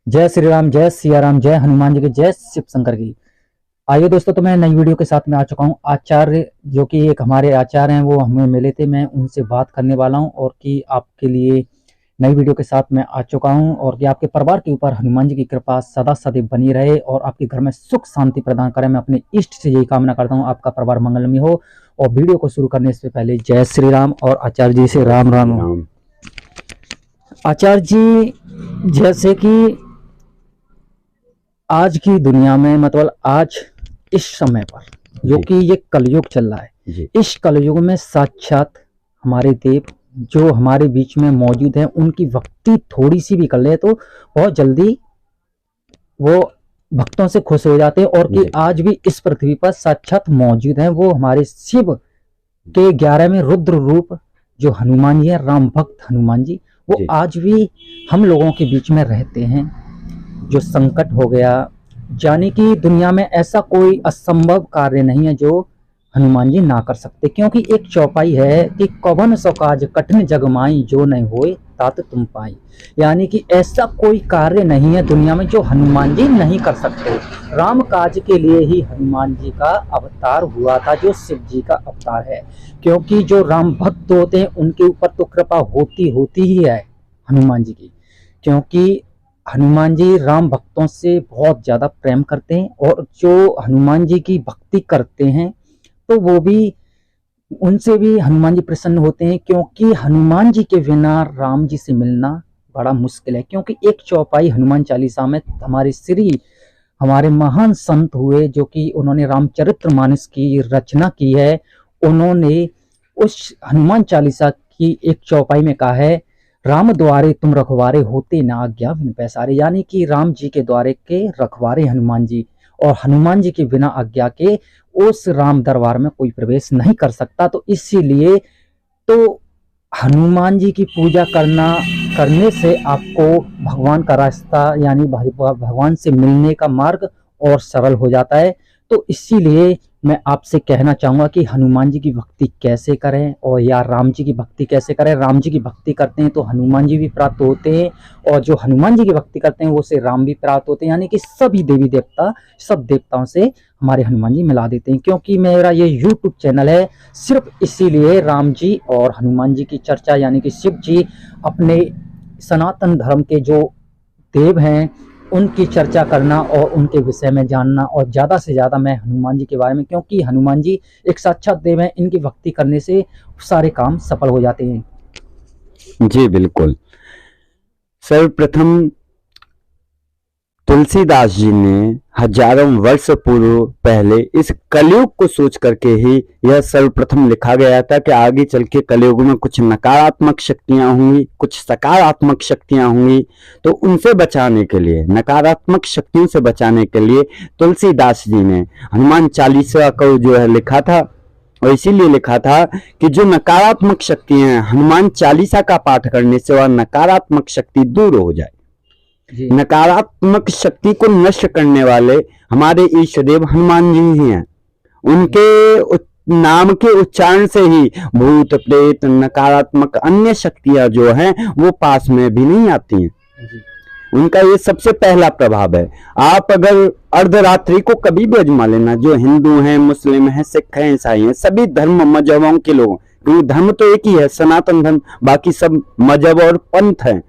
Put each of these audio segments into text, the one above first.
जय श्री राम, जय सिया राम, जय हनुमान जी की, जय शिव शंकर की। आइए दोस्तों, तो मैं नई वीडियो के साथ में आ चुका हूँ। आचार्य जो कि एक हमारे आचार्य हैं, वो हमें मिले थे, मैं उनसे बात करने वाला हूँ और कि आपके लिए नई वीडियो के साथ में आ चुका हूँ और कि आपके परिवार के ऊपर हनुमान जी की कृपा सदा सदैव बनी रहे और आपके घर में सुख शांति प्रदान करें। मैं अपने इष्ट से यही कामना करता हूँ, आपका परिवार मंगलमय हो। और वीडियो को शुरू करने से पहले जय श्री राम और आचार्य जी से राम राम। आचार्य जी, जैसे कि आज की दुनिया में, मतलब आज इस समय पर जो कि ये कलयुग चल रहा है, इस कलयुग में साक्षात हमारे देव जो हमारे बीच में मौजूद हैं, उनकी भक्ति थोड़ी सी भी कर ले तो बहुत जल्दी वो भक्तों से खुश हो जाते हैं। और कि आज भी इस पृथ्वी पर साक्षात मौजूद हैं, वो हमारे शिव के 11वें रुद्र रूप जो हनुमान जी है, राम भक्त हनुमान जी, वो आज भी हम लोगों के बीच में रहते हैं। जो संकट हो गया, जाने की दुनिया में ऐसा कोई असंभव कार्य नहीं है जो हनुमान जी ना कर सकते, क्योंकि एक चौपाई है कि कवन सो काज कठिन जग माई, जो नहीं होए तात तुम पाई। यानी कि ऐसा कोई कार्य नहीं है दुनिया में जो हनुमान जी नहीं कर सकते। राम काज के लिए ही हनुमान जी का अवतार हुआ था, जो शिव जी का अवतार है। क्योंकि जो राम भक्त होते हैं उनके ऊपर तो कृपा होती होती ही है हनुमान जी की, क्योंकि हनुमान जी राम भक्तों से बहुत ज़्यादा प्रेम करते हैं और जो हनुमान जी की भक्ति करते हैं तो वो भी, उनसे भी हनुमान जी प्रसन्न होते हैं। क्योंकि हनुमान जी के बिना राम जी से मिलना बड़ा मुश्किल है। क्योंकि एक चौपाई हनुमान चालीसा में हमारे महान संत हुए जो कि उन्होंने रामचरितमानस की रचना की है, उन्होंने उस हनुमान चालीसा की एक चौपाई में कहा है, राम द्वारे तुम रखवारे होते ना आज्ञा बिन पैसारे। यानी कि राम जी के द्वारे के रखवारे हनुमान जी, और हनुमान जी के बिना आज्ञा के उस राम दरबार में कोई प्रवेश नहीं कर सकता। तो इसीलिए तो हनुमान जी की पूजा करने से आपको भगवान का रास्ता, यानी भगवान से मिलने का मार्ग और सरल हो जाता है। तो इसीलिए मैं आपसे कहना चाहूँगा कि हनुमान जी की भक्ति कैसे करें और या राम जी की भक्ति कैसे करें। राम जी की भक्ति करते हैं तो हनुमान जी भी प्राप्त होते हैं, और जो हनुमान जी की भक्ति करते हैं वो से राम भी प्राप्त होते हैं। यानी कि सभी देवी देवता, सब देवताओं से हमारे हनुमान जी मिला देते हैं। क्योंकि मेरा ये YouTube चैनल है सिर्फ इसीलिए राम जी और हनुमान जी की चर्चा, यानी कि शिव जी अपने सनातन धर्म के जो देव हैं उनकी चर्चा करना और उनके विषय में जानना, और ज़्यादा से ज़्यादा मैं हनुमान जी के बारे में, क्योंकि हनुमान जी एक साक्षात देव हैं, इनकी भक्ति करने से सारे काम सफल हो जाते हैं। जी बिल्कुल। सर्वप्रथम तुलसीदास जी ने हजारों वर्ष पूर्व पहले इस कलयुग को सोच करके ही यह सर्वप्रथम लिखा गया था कि आगे चल के कलयुग में कुछ नकारात्मक शक्तियां होंगी, कुछ सकारात्मक शक्तियां होंगी। तो उनसे बचाने के लिए, नकारात्मक शक्तियों से बचाने के लिए तुलसीदास जी ने हनुमान चालीसा को जो है लिखा था। और इसीलिए लिखा था कि जो नकारात्मक शक्तियां हैं, हनुमान चालीसा का पाठ करने से वह नकारात्मक शक्ति दूर हो जाए। नकारात्मक शक्ति को नष्ट करने वाले हमारे ईष्ट देव हनुमान जी ही हैं। उनके नाम के उच्चारण से ही भूत प्रेत नकारात्मक अन्य शक्तियां जो हैं वो पास में भी नहीं आती हैं। उनका ये सबसे पहला प्रभाव है। आप अगर अर्धरात्रि को कभी भी आजमा लेना, जो हिंदू हैं, मुस्लिम हैं, सिख हैं, ईसाई हैं, सभी धर्म मजहबों के लोग, क्योंकि धर्म तो एक ही है, सनातन धर्म, बाकी सब मजहब और पंथ हैं।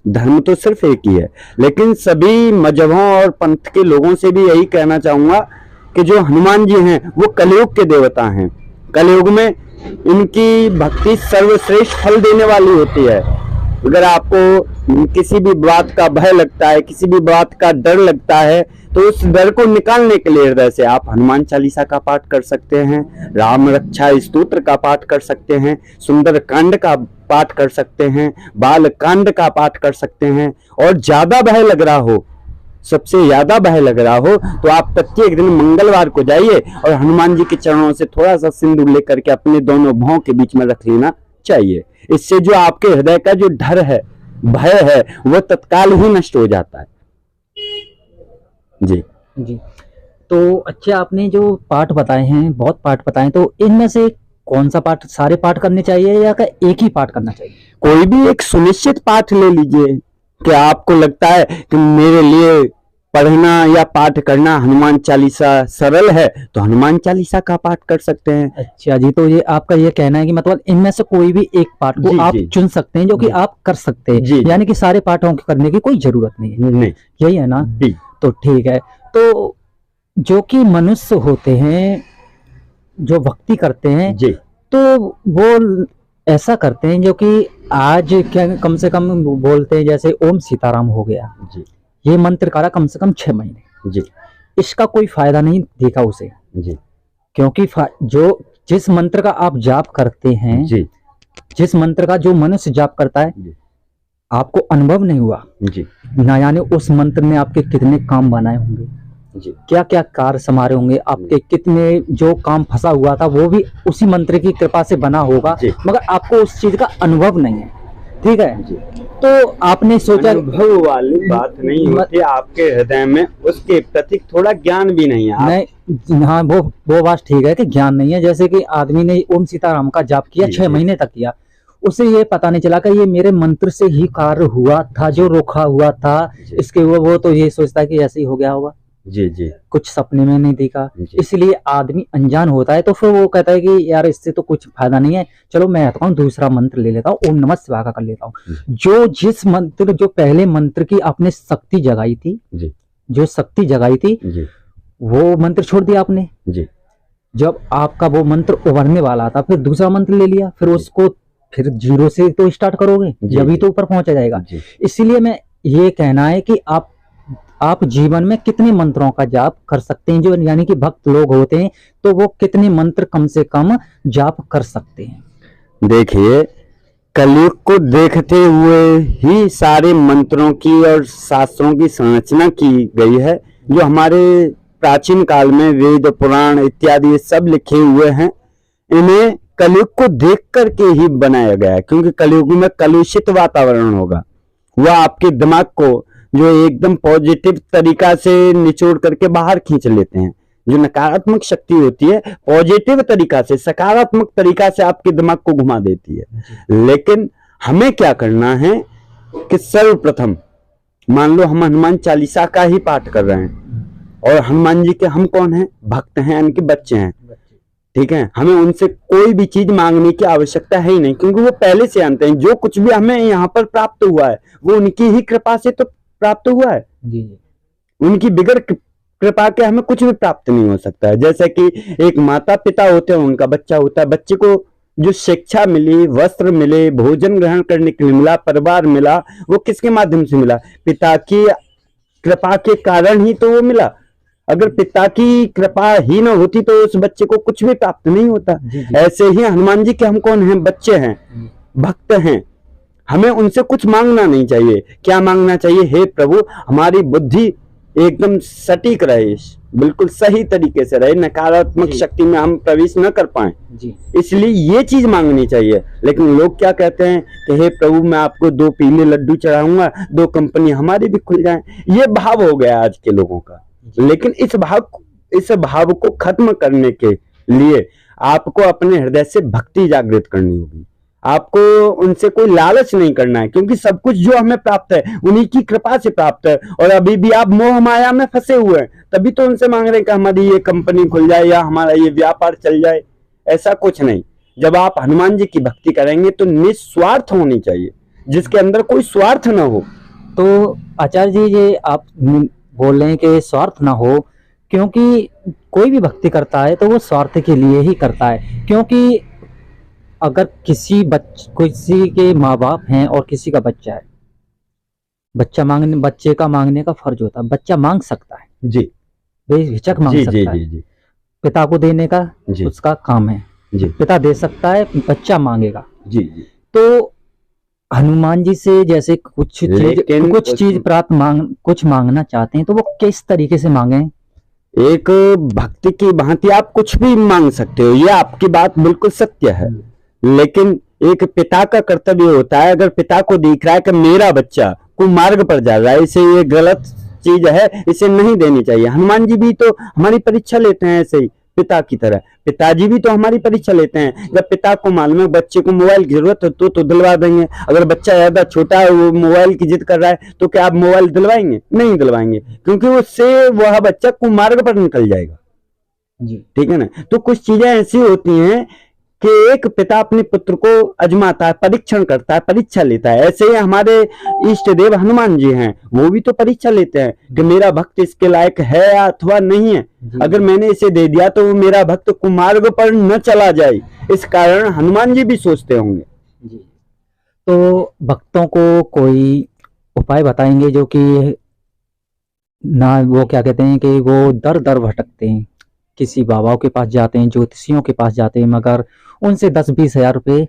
धर्म तो सिर्फ एक ही है, लेकिन सभी मजहबों और पंथ के लोगों से भी यही कहना चाहूंगा कि जो हनुमान जी हैं वो कलयुग के देवता हैं। कलयुग में इनकी भक्ति सर्वश्रेष्ठ फल देने वाली होती है। अगर आपको किसी भी बात का भय लगता है, किसी भी बात का डर लगता है, तो उस डर को निकालने के लिए हृदय से आप हनुमान चालीसा का पाठ कर सकते हैं, राम रक्षा स्तोत्र का पाठ कर सकते हैं, सुंदर कांड का पाठ कर सकते हैं, बाल कांड का पाठ कर सकते हैं। और ज्यादा भय लग रहा हो, सबसे ज्यादा भय लग रहा हो, तो आप प्रत्येक दिन मंगलवार को जाइए और हनुमान जी के चरणों से थोड़ा सा सिंदूर लेकर के अपने दोनों भौं के बीच में रख लेना चाहिए। इससे जो आपके हृदय का जो डर है, भय है, वो तत्काल ही नष्ट हो जाता है। जी जी, तो अच्छा, आपने जो पाठ बताए हैं, बहुत पाठ बताए, तो इनमें से कौन सा पाठ, सारे पाठ करने चाहिए या एक ही पाठ करना चाहिए? कोई भी एक सुनिश्चित पाठ ले लीजिए, क्या आपको लगता है कि मेरे लिए पढ़ना या पाठ करना हनुमान चालीसा सरल है, तो हनुमान चालीसा का पाठ कर सकते हैं। अच्छा जी, तो ये आपका ये कहना है कि मतलब इनमें से कोई भी एक पाठ को जी, आप जी। चुन सकते हैं जो कि जी। आप कर सकते हैं, जी, जी। यानी कि सारे पाठों के करने की कोई जरूरत नहीं है, नहीं। यही है ना? जी। तो ठीक है। तो जो कि मनुष्य होते हैं, जो भक्ति करते हैं, जी। तो वो ऐसा करते हैं जो कि आज क्या कम से कम बोलते हैं, जैसे ओम सीताराम हो गया, जी। ये मंत्र करा कम से कम 6 महीने, जी। इसका कोई फायदा नहीं देखा उसे, जी। क्योंकि जो जिस मंत्र का आप जाप करते हैं, जी। जिस मंत्र का जो मनुष्य जाप करता है, जी। आपको अनुभव नहीं हुआ जी। ना, यानी उस मंत्र ने आपके कितने काम बनाए होंगे, जी। क्या क्या कार्य समारे होंगे, आपके कितने जो काम फंसा हुआ था वो भी उसी मंत्र की कृपा से बना होगा, जी। मगर आपको उस चीज का अनुभव नहीं है। ठीक है जी। तो आपने सोचा, अनुभव वाली बात नहीं होती, आपके हृदय में उसके प्रति थोड़ा ज्ञान भी नहीं है। नहीं, हाँ वो बात ठीक है कि ज्ञान नहीं है। जैसे कि आदमी ने ओम सीताराम का जाप किया, 6 महीने तक किया, उसे ये पता नहीं चला कि ये मेरे मंत्र से ही कार्य हुआ था, जो रोका हुआ था इसके वो तो ये सोचता है कि ऐसे ही हो गया होगा। जी। जी। कुछ सपने में नहीं देखा, इसलिए आदमी अनजान होता है, तो फिर वो कहता है कि यार इससे तो कुछ फायदा नहीं है, चलो मैं आता हूँ दूसरा मंत्र ले लेता हूँ, ओम नमः शिवाय का कर लेता हूँ। जो जिस मंत्र, जो पहले मंत्र की आपने शक्ति जगाई थी, जो शक्ति जगाई थी, वो मंत्र छोड़ दिया आपने। जब आपका वो मंत्र उभरने वाला था, फिर दूसरा मंत्र ले लिया, फिर उसको फिर 0 से तो स्टार्ट करोगे, जब तो ऊपर पहुंचा जाएगा। इसीलिए मैं ये कहना है कि आप जीवन में कितने मंत्रों का जाप कर सकते हैं, जो यानी कि भक्त लोग होते हैं, तो वो कितने मंत्र कम से कम जाप कर सकते हैं। देखिए, कलयुग को देखते हुए ही सारे मंत्रों की और शास्त्रों की संरचना की गई है, जो हमारे प्राचीन काल में वेद पुराण इत्यादि सब लिखे हुए हैं। इन्हें कलयुग को देख करके ही बनाया गया है, क्योंकि कलयुग में कलुषित वातावरण होगा, वह आपके दिमाग को जो एकदम पॉजिटिव तरीका से निचोड़ करके बाहर खींच लेते हैं। जो नकारात्मक शक्ति होती है, पॉजिटिव तरीका से, सकारात्मक तरीका से आपके दिमाग को घुमा देती है। लेकिन हमें क्या करना है कि सर्वप्रथम मान लो हम हनुमान चालीसा का ही पाठ कर रहे हैं, और हनुमान जी के हम कौन हैं? भक्त हैं, इनके बच्चे हैं। ठीक है, हमें उनसे कोई भी चीज मांगने की आवश्यकता है ही नहीं, क्योंकि वो पहले से जानते हैं जो कुछ भी हमें यहाँ पर प्राप्त हुआ है वो उनकी ही कृपा से तो प्राप्त हुआ है। उनकी बिगड़ कृपा के हमें कुछ भी प्राप्त नहीं हो सकता है। जैसे कि एक माता पिता होते हैं, उनका बच्चा होता है, बच्चे को जो शिक्षा मिली, वस्त्र मिले, भोजन ग्रहण करने के लिए मिला, परिवार मिला, वो किसके माध्यम से मिला? पिता की कृपा के कारण ही तो वो मिला। अगर पिता की कृपा ही न होती तो उस बच्चे को कुछ भी प्राप्त नहीं होता। ऐसे ही हनुमान जी के हम कौन हैं? बच्चे हैं, भक्त हैं। हमें उनसे कुछ मांगना नहीं चाहिए। क्या मांगना चाहिए? हे प्रभु, हमारी बुद्धि एकदम सटीक रहे, बिल्कुल सही तरीके से रहे, नकारात्मक शक्ति में हम प्रवेश न कर पाए, इसलिए ये चीज मांगनी चाहिए। लेकिन लोग क्या कहते हैं कि हे प्रभु, मैं आपको 2 पीले लड्डू चढ़ाऊंगा, 2 कंपनी हमारी भी खुल जाए। ये भाव हो गया आज के लोगों का। लेकिन इस भाव को खत्म करने के लिए आपको अपने हृदय से भक्ति जागृत करनी होगी। आपको उनसे कोई लालच नहीं करना है, क्योंकि सब कुछ जो हमें प्राप्त है उन्हीं की कृपा से प्राप्त है। और अभी भी आप मोह माया में फंसे हुए हैं, तभी तो उनसे मांग रहे हैं कि हमारी ये कंपनी खुल जाए या हमारा ये व्यापार चल जाए। ऐसा कुछ नहीं। जब आप हनुमान जी की भक्ति करेंगे तो निस्वार्थ होनी चाहिए, जिसके अंदर कोई स्वार्थ ना हो। तो आचार्य जी, ये आप बोल रहे हैं कि स्वार्थ ना हो, क्योंकि कोई भी भक्ति करता है तो वो स्वार्थ के लिए ही करता है। क्योंकि अगर किसी के माँ बाप हैं और किसी का बच्चा है, बच्चे का मांगने का फर्ज होता है। बच्चा मांग सकता है जी, बेहिचक मांग सकता है। पिता को देने का उसका काम है जी। पिता दे सकता है, बच्चा मांगेगा जी। तो हनुमान जी से जैसे कुछ चीज कुछ मांगना चाहते हैं, तो वो किस तरीके से मांगे? एक भक्ति की भांति आप कुछ भी मांग सकते हो, ये आपकी बात बिल्कुल सत्य है। लेकिन एक पिता का कर्तव्य होता है, अगर पिता को दिख रहा है कि मेरा बच्चा कुमार्ग पर जा रहा है, इसे ये गलत चीज है, इसे नहीं देनी चाहिए। हनुमान जी भी तो हमारी परीक्षा लेते हैं ऐसे ही, पिता की तरह। पिताजी भी तो हमारी परीक्षा लेते हैं। जब पिता को मालूम है बच्चे को मोबाइल की जरूरत है तो दिलवा देंगे। अगर बच्चा ज्यादा छोटा है, वो मोबाइल की जिद कर रहा है, तो क्या आप मोबाइल दिलवाएंगे? नहीं दिलवाएंगे, क्योंकि उससे वह बच्चा कुमार्ग पर निकल जाएगा जी। ठीक है ना। तो कुछ चीजें ऐसी होती हैं कि एक पिता अपने पुत्र को आजमाता है, परीक्षण करता है, परीक्षा लेता है। ऐसे ही हमारे इष्ट देव हनुमान जी हैं, वो भी तो परीक्षा लेते हैं कि मेरा भक्त इसके लायक है या अथवा नहीं है। अगर मैंने इसे दे दिया तो वो मेरा भक्त कुमार्ग पर न चला जाए, इस कारण हनुमान जी भी सोचते होंगे जी। तो भक्तों को कोई उपाय बताएंगे जो कि ना, वो क्या कहते हैं कि वो दर दर भटकते हैं, किसी बाबाओं के पास जाते हैं, ज्योतिषियों के पास जाते हैं, मगर उनसे 10-20 हजार रुपये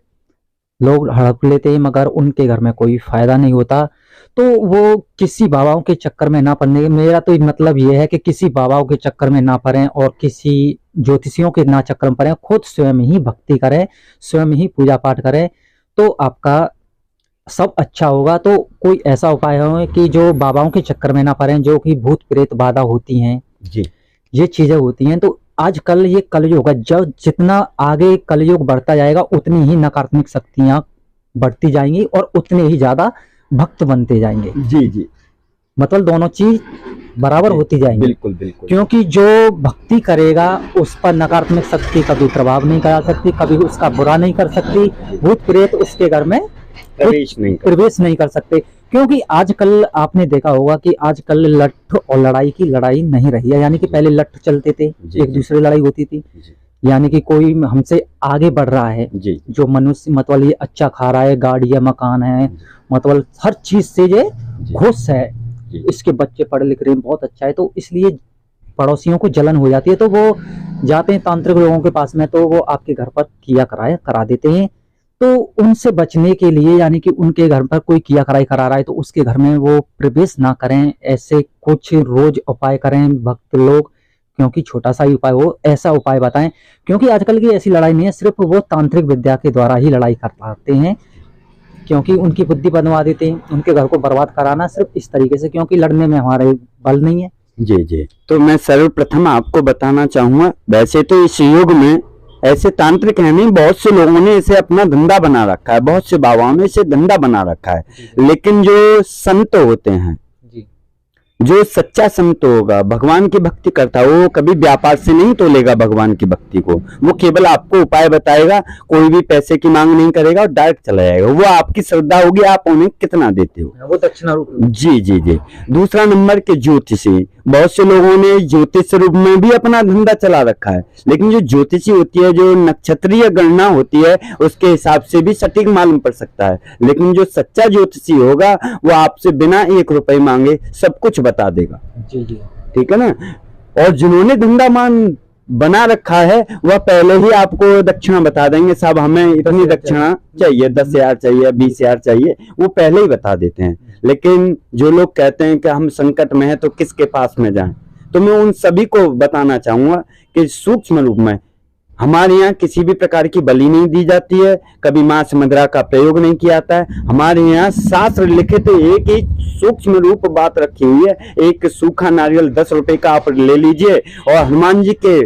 लोग हड़प लेते हैं, मगर उनके घर में कोई फायदा नहीं होता। तो वो किसी बाबाओं के चक्कर में ना पड़ने, मेरा तो मतलब ये है कि किसी बाबाओं के चक्कर में ना पड़ें और किसी ज्योतिषियों के ना चक्कर में पड़ें, खुद स्वयं ही भक्ति करें, स्वयं ही पूजा पाठ करें, तो आपका सब अच्छा होगा। तो कोई ऐसा उपाय हो कि जो बाबाओं के चक्कर में ना पड़ें, जो कि भूत प्रेत बाधा होती हैं जी, ये चीजें होती हैं। तो आजकल ये कलयुग है, जब जितना आगे कलयुग बढ़ता जाएगा उतनी ही नकारात्मक शक्तियां बढ़ती जाएंगी और उतने ही ज्यादा भक्त बनते जाएंगे जी जी। मतलब दोनों चीज बराबर होती जाएंगी। बिल्कुल बिल्कुल। क्योंकि जो भक्ति करेगा उस पर नकारात्मक शक्ति कभी प्रभाव नहीं कर सकती, कभी उसका बुरा नहीं कर सकती, भूत प्रेत उसके घर में प्रवेश नहीं कर सकते। क्योंकि आजकल आपने देखा होगा कि आजकल लठ और लड़ाई की लड़ाई नहीं रही है, यानी कि पहले लठ चलते थे, एक दूसरे लड़ाई होती थी, यानी कि कोई हमसे आगे बढ़ रहा है जो मनुष्य, मतलब ये अच्छा खा रहा है, गाड़ी है, मकान है, मतलब हर चीज से ये खुश है, इसके बच्चे पढ़े लिख रहे हैं, बहुत अच्छा है, तो इसलिए पड़ोसियों को जलन हो जाती है, तो वो जाते हैं तांत्रिक लोगों के पास में, तो वो आपके घर पर किया कराए करा देते हैं। तो उनसे बचने के लिए, यानी कि उनके घर पर कोई किया कराई करा रहा है तो उसके घर में वो प्रवेश ना करें, ऐसे कुछ रोज उपाय करें भक्त लोग, क्योंकि छोटा सा ही उपाय हो, ऐसा उपाय बताएं। क्योंकि आजकल की ऐसी लड़ाई नहीं है, सिर्फ वो तांत्रिक विद्या के द्वारा ही लड़ाई कर पाते हैं, क्योंकि उनकी बुद्धि बनवा देते हैं, उनके घर को बर्बाद कराना सिर्फ इस तरीके से, क्योंकि लड़ने में हमारे बल नहीं है जी जी। तो मैं सर्वप्रथम आपको बताना चाहूंगा, वैसे तो इस युग में ऐसे तांत्रिक है नहीं, बहुत से लोगों ने इसे अपना धंधा बना रखा है, बहुत से बाबाओं ने इसे धंधा बना रखा है, लेकिन जो संत होते हैं, जो सच्चा संत होगा, भगवान की भक्ति करता है, वो कभी व्यापार से नहीं तोलेगा भगवान की भक्ति को, वो केवल आपको उपाय बताएगा, कोई भी पैसे की मांग नहीं करेगा और डायरेक्ट चला जाएगा। वो आपकी श्रद्धा होगी, आप उन्हें कितना देते हो, वो दक्षिणा रूप जी जी जी। दूसरा नंबर के ज्योतिषी, बहुत से लोगों ने ज्योतिष रूप में भी अपना धंधा चला रखा है, लेकिन जो ज्योतिषी होती है, जो नक्षत्रीय गणना होती है, उसके हिसाब से भी सटीक मालूम पड़ सकता है, लेकिन जो सच्चा ज्योतिषी होगा वो आपसे बिना 1 रुपए मांगे सब कुछ बता देगा जी जी। ठीक है ना। और जिन्होंने धंधा मान बना रखा है वह पहले ही आपको दक्षिणा बता देंगे, साहब हमें इतनी दक्षिणा चाहिए, 10,000 चाहिए, 20,000 चाहिए, वो पहले ही बता देते हैं। लेकिन जो लोग कहते हैं कि हम संकट में हैं तो किसके पास में जाएं, तो मैं उन सभी को बताना चाहूंगा कि सूक्ष्म रूप में हमारे यहाँ किसी भी प्रकार की बलि नहीं दी जाती है, कभी मांस मदिरा का प्रयोग नहीं किया जाता है। हमारे यहाँ शास्त्र लिखित एक ही सूक्ष्म रूप बात रखी हुई है, एक सूखा नारियल 10 रुपए का आप ले लीजिए और हनुमान जी के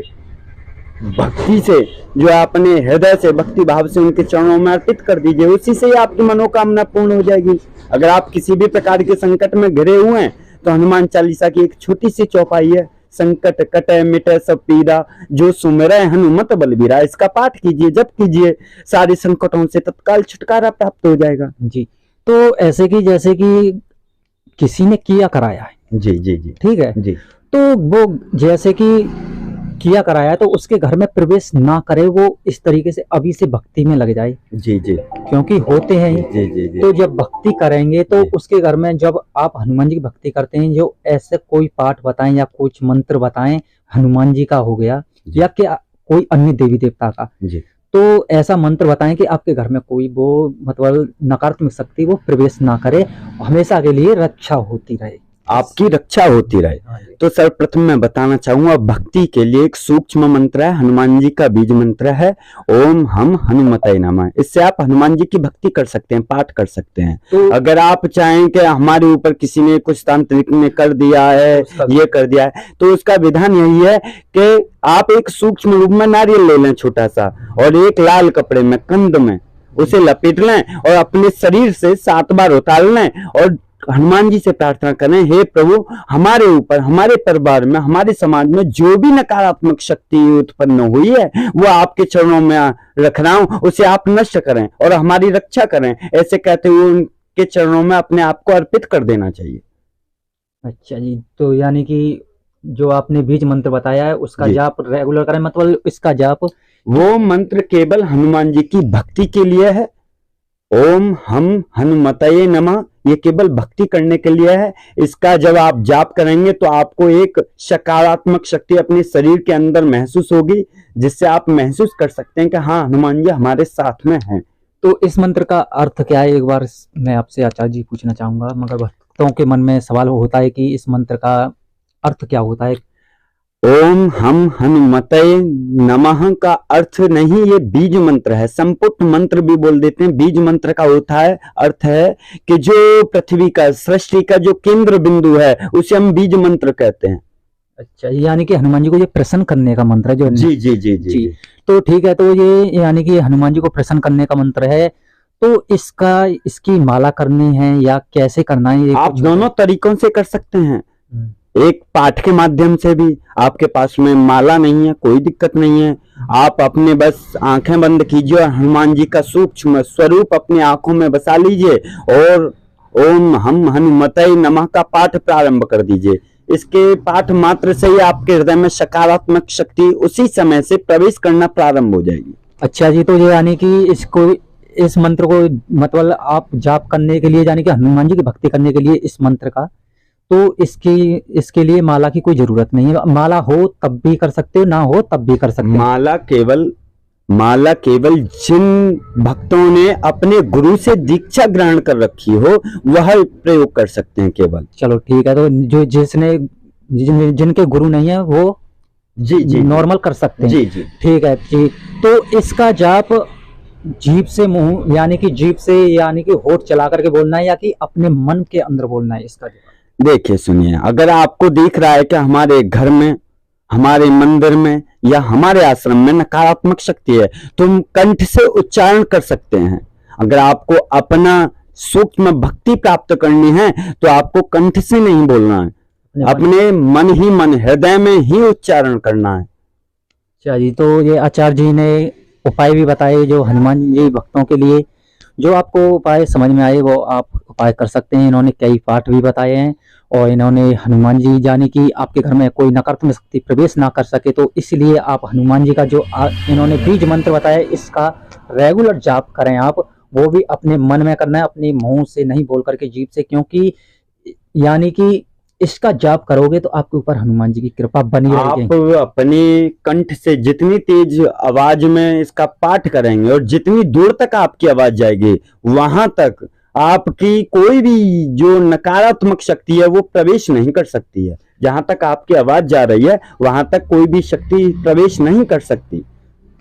भक्ति से, जो अपने हृदय से भक्ति भाव से उनके चरणों में अर्पित कर दीजिए, उसी से ही आपकी मनोकामना पूर्ण हो जाएगी। अगर आप किसी भी प्रकार के संकट में घिरे हुए हैं तो हनुमान चालीसा की एक छोटी सी चौपाई है, संकट कटे मिटे सब पीड़ा, जो सुमिरै हनुमत बलबीरा, इसका पाठ कीजिए, जप कीजिए, सारे संकटों से तत्काल छुटकारा प्राप्त हो जाएगा जी। तो ऐसे कि जैसे कि किसी ने किया कराया है जी जी जी, ठीक है जी, तो वो जैसे कि किया कराया तो उसके घर में प्रवेश ना करे, वो इस तरीके से अभी से भक्ति में लग जाए जी जी, क्योंकि होते हैं जी जी जी। तो जब भक्ति करेंगे तो उसके घर में, जब आप हनुमान जी की भक्ति करते हैं, जो ऐसे कोई पाठ बताएं या कुछ मंत्र बताएं, हनुमान जी का हो गया या क्या कोई अन्य देवी देवता का जी, तो ऐसा मंत्र बताएं कि आपके घर में कोई वो मतलब नकारात्मक शक्ति वो प्रवेश ना करे, हमेशा के लिए रक्षा होती रहे। आपकी रक्षा होती रहे। तो सर्वप्रथम मैं बताना चाहूंगा, भक्ति के लिए एक सूक्ष्म मंत्र है, हनुमान जी का बीज मंत्र है, ओम हम हनुमते नमः। इससे आप हनुमान जी की भक्ति कर सकते हैं, पाठ कर सकते हैं। तो अगर आप चाहें कि हमारे ऊपर किसी ने कुछ तांत्रिक ने कर दिया है, ये कर दिया है, तो उसका विधान यही है कि आप एक सूक्ष्म रूप में नारियल ले लें छोटा सा, और एक लाल कपड़े में कंद में उसे लपेट लें और अपने शरीर से 7 बार उतार लें और हनुमान जी से प्रार्थना करें, हे प्रभु हमारे ऊपर, हमारे परिवार में, हमारे समाज में जो भी नकारात्मक शक्ति उत्पन्न हुई है वो आपके चरणों में रख रहा हूं, उसे आप नष्ट करें और हमारी रक्षा करें। ऐसे कहते हुए उनके चरणों में अपने आप को अर्पित कर देना चाहिए। अच्छा जी, तो यानी कि जो आपने बीज मंत्र बताया है उसका जाप रेगुलर करें, मतलब इसका जाप, वो मंत्र केवल हनुमान जी की भक्ति के लिए है। ओम हम हनुमते नमः, ये केवल भक्ति करने के लिए है। इसका जब आप जाप करेंगे तो आपको एक सकारात्मक शक्ति अपने शरीर के अंदर महसूस होगी, जिससे आप महसूस कर सकते हैं कि हाँ हनुमान जी हमारे साथ में हैं। तो इस मंत्र का अर्थ क्या है, एक बार मैं आपसे आचार्य जी पूछना चाहूंगा, मगर भक्तों के मन में सवाल होता है कि इस मंत्र का अर्थ क्या होता है। ओम हम हनुमते नमः का अर्थ नहीं, ये बीज मंत्र है, संपुट मंत्र भी बोल देते हैं। बीज मंत्र का होता है, अर्थ है कि जो पृथ्वी का, सृष्टि का जो केंद्र बिंदु है उसे हम बीज मंत्र कहते हैं। अच्छा, यानी कि हनुमान जी को ये प्रसन्न करने का मंत्र है जो। जी जी जी जी, जी। तो ठीक है, तो ये यानी कि हनुमान जी को प्रसन्न करने का मंत्र है, तो इसकी माला करनी है या कैसे करना है? आप दोनों तरीकों से कर सकते हैं। एक पाठ के माध्यम से भी, आपके पास में माला नहीं है कोई दिक्कत नहीं है, आप अपने बस आंखें बंद कीजिए और हनुमान जी का सूक्ष्म स्वरूप अपनी आंखों में बसा लीजिए और ओम हम हनुमते नमः का पाठ प्रारंभ कर दीजिए। इसके पाठ मात्र से ही आपके हृदय में सकारात्मक शक्ति उसी समय से प्रवेश करना प्रारंभ हो जाएगी। अच्छा जी, तो ये यानी कि इस मंत्र को मतलब आप जाप करने के लिए, यानी कि हनुमान जी की भक्ति करने के लिए इस मंत्र का, तो इसके लिए माला की कोई जरूरत नहीं है। माला हो तब भी कर सकते हो, ना हो तब भी कर सकते हो। माला केवल जिन भक्तों ने अपने गुरु से दीक्षा ग्रहण कर रखी हो वह प्रयोग कर सकते हैं केवल। चलो ठीक है, तो जो जिनके गुरु नहीं है वो जी जी नॉर्मल कर सकते हैं। जी जी ठीक है जी। तो इसका जाप जीभ से मुंह, यानी कि जीभ से, यानी कि होठ चला करके बोलना है या कि अपने मन के अंदर बोलना है इसका? देखिए सुनिए, अगर आपको दिख रहा है कि हमारे घर में, हमारे मंदिर में या हमारे आश्रम में नकारात्मक शक्ति है तो हम कंठ से उच्चारण कर सकते हैं। अगर आपको अपना सूक्ष्म भक्ति प्राप्त करनी है तो आपको कंठ से नहीं बोलना है, अपने मन ही मन, हृदय में ही उच्चारण करना है। अच्छा जी, तो ये आचार्य जी ने उपाय भी बताए जो हनुमान जी भक्तों के लिए, जो आपको उपाय समझ में आए वो आप उपाय कर सकते हैं। इन्होंने कई पाठ भी बताए हैं और इन्होंने हनुमान जी, यानी कि आपके घर में कोई नकारात्मक शक्ति प्रवेश ना कर सके, तो इसलिए आप हनुमान जी का जो इन्होंने बीज मंत्र बताया इसका रेगुलर जाप करें। आप वो भी अपने मन में करना है, अपने मुंह से नहीं बोल करके जीभ से, क्योंकि यानी कि इसका जाप करोगे तो आपके ऊपर हनुमान जी की कृपा बनी रहेगी। आप अपने कंठ से जितनी तेज आवाज में इसका पाठ करेंगे और जितनी दूर तक आपकी आवाज जाएगी वहां तक आपकी कोई भी जो नकारात्मक शक्ति है वो प्रवेश नहीं कर सकती है। जहां तक आपकी आवाज जा रही है वहां तक कोई भी शक्ति प्रवेश नहीं कर सकती।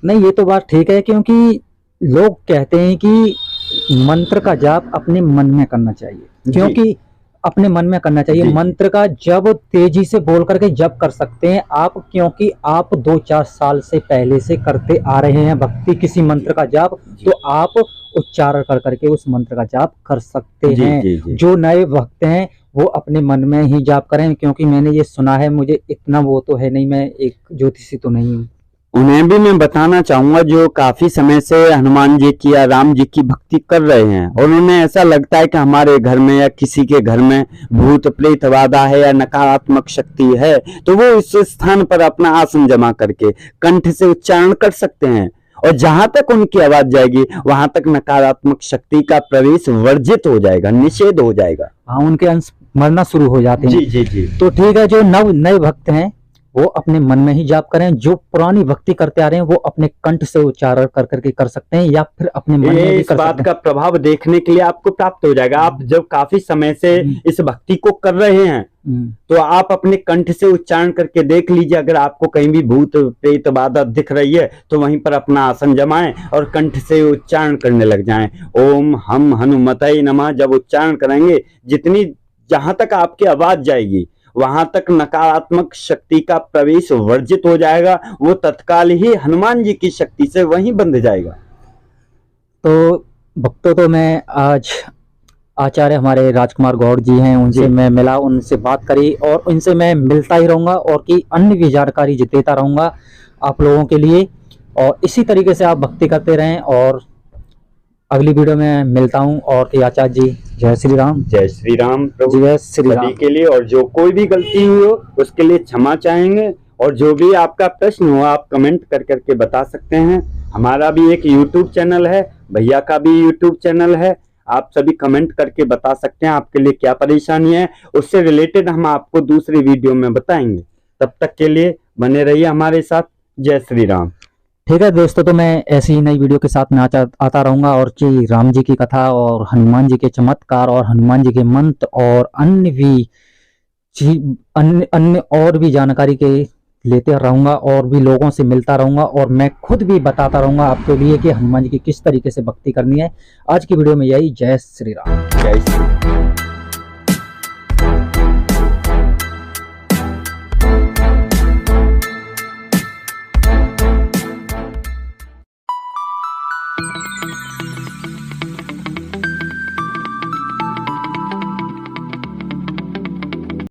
नहीं, ये तो बात ठीक है, क्योंकि लोग कहते हैं कि मंत्र का जाप अपने मन में करना चाहिए, क्योंकि अपने मन में करना चाहिए। मंत्र का जब तेजी से बोल करके जब कर सकते हैं आप, क्योंकि आप 2-4 साल से पहले से करते आ रहे हैं भक्ति किसी मंत्र का जाप, तो आप उच्चारण कर करके उस मंत्र का जाप कर सकते हैं। जो नए भक्त हैं वो अपने मन में ही जाप करें, क्योंकि मैंने ये सुना है, मुझे इतना वो तो है नहीं, मैं एक ज्योतिषी तो नहीं हूँ। उन्हें भी मैं बताना चाहूंगा जो काफी समय से हनुमान जी की या राम जी की भक्ति कर रहे हैं और उन्हें ऐसा लगता है कि हमारे घर में या किसी के घर में भूत प्रेत बाधा है या नकारात्मक शक्ति है, तो वो इस स्थान पर अपना आसन जमा करके कंठ से उच्चारण कर सकते हैं और जहां तक उनकी आवाज जाएगी वहां तक नकारात्मक शक्ति का प्रवेश वर्जित हो जाएगा, निषेध हो जाएगा। हाँ, उनके अंश मरना शुरू हो जाते हैं। जी जी जी। तो ठीक है, जो नए भक्त हैं वो अपने मन में ही जाप करें, जो पुरानी भक्ति करते आ रहे हैं वो अपने कंठ से उच्चारण कर करके कर सकते हैं या फिर अपने मन में भी कर सकते हैं। इस बात का प्रभाव देखने के लिए आपको प्राप्त हो जाएगा। आप जब काफी समय से इस भक्ति को कर रहे हैं तो आप अपने कंठ से उच्चारण करके देख लीजिए। अगर आपको कहीं भी भूत प्रेत बाधा दिख रही है तो वहीं पर अपना आसन जमाएं और कंठ से उच्चारण करने लग जाएं। ओम हम हनुमते नमः जब उच्चारण करेंगे, जितनी जहां तक आपकी आवाज जाएगी वहां तक नकारात्मक शक्ति का प्रवेश वर्जित हो जाएगा। वो तत्काल ही हनुमान जी की शक्ति से वहीं बंध जाएगा। तो भक्तों, तो मैं आज आचार्य हमारे राजकुमार गौड़ जी हैं, उनसे मैं मिला, उनसे बात करी और उनसे मैं मिलता ही रहूँगा और कि अन्य भी जानकारी देता रहूँगा आप लोगों के लिए। और इसी तरीके से आप भक्ति करते रहें और अगली वीडियो में मिलता हूँ। और कि आचार्य जी जय श्री राम। जय श्री राम प्रभु, जय श्री राम के लिए। और जो कोई भी गलती हुई हो उसके लिए क्षमा चाहेंगे। और जो भी आपका प्रश्न हो आप कमेंट कर करके बता सकते हैं। हमारा भी एक YouTube चैनल है, भैया का भी YouTube चैनल है। आप सभी कमेंट करके बता सकते हैं आपके लिए क्या परेशानी है, उससे रिलेटेड हम आपको दूसरी वीडियो में बताएंगे। तब तक के लिए बने रहिए हमारे साथ। जय श्री राम। ठीक है दोस्तों, तो मैं ऐसी ही नई वीडियो के साथ में आता रहूंगा और कि राम जी की कथा और हनुमान जी के चमत्कार और हनुमान जी के मंत्र और अन्य भी अन्य और भी जानकारी के लेते रहूंगा और भी लोगों से मिलता रहूंगा और मैं खुद भी बताता रहूंगा आपके लिए कि हनुमान जी की किस तरीके से भक्ति करनी है। आज की वीडियो में यही। जय श्री राम। जय श्री राम।